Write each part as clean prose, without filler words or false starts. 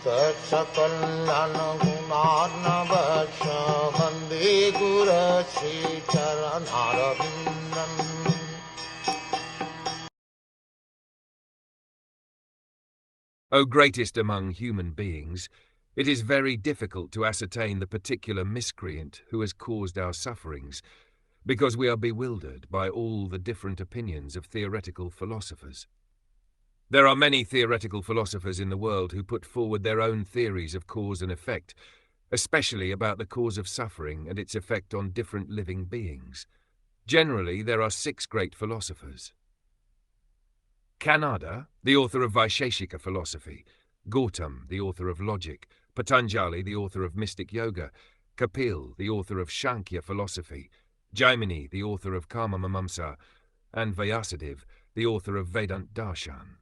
Sakal Gunar Vande Guru Sri Charanaravindan. O greatest among human beings, it is very difficult to ascertain the particular miscreant who has caused our sufferings, because we are bewildered by all the different opinions of theoretical philosophers. There are many theoretical philosophers in the world who put forward their own theories of cause and effect, especially about the cause of suffering and its effect on different living beings. Generally, there are 6 great philosophers. Kanada, the author of Vaisheshika philosophy; Gautam, the author of logic; Patanjali, the author of mystic yoga; Kapil, the author of Sankhya philosophy; Jaimini, the author of Karma-mimamsa; and Vyasadeva, the author of Vedant Darshan.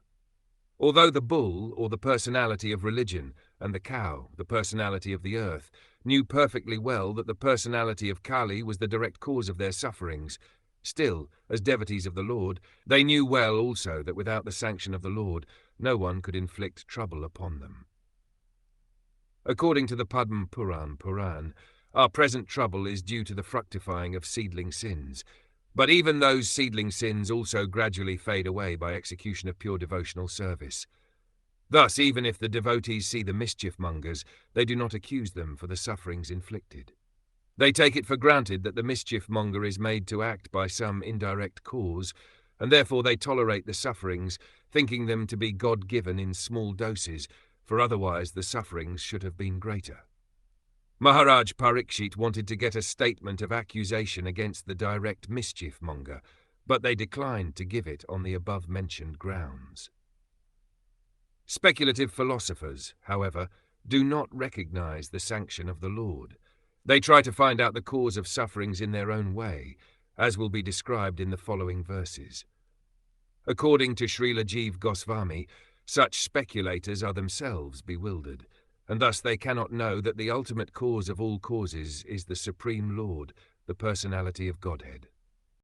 Although the bull, or the personality of religion, and the cow, the personality of the earth, knew perfectly well that the personality of Kali was the direct cause of their sufferings, still, as devotees of the Lord, they knew well also that without the sanction of the Lord, no one could inflict trouble upon them. According to the Padma Puran, our present trouble is due to the fructifying of seedling sins, but even those seedling sins also gradually fade away by execution of pure devotional service. Thus, even if the devotees see the mischief-mongers, they do not accuse them for the sufferings inflicted. They take it for granted that the mischief-monger is made to act by some indirect cause, and therefore they tolerate the sufferings, thinking them to be God-given in small doses, for otherwise the sufferings should have been greater. Maharaj Parikshit wanted to get a statement of accusation against the direct mischief-monger, but they declined to give it on the above-mentioned grounds. Speculative philosophers, however, do not recognize the sanction of the Lord. They try to find out the cause of sufferings in their own way, as will be described in the following verses. According to Srila Jiva Goswami, such speculators are themselves bewildered, and thus they cannot know that the ultimate cause of all causes is the Supreme Lord, the personality of Godhead.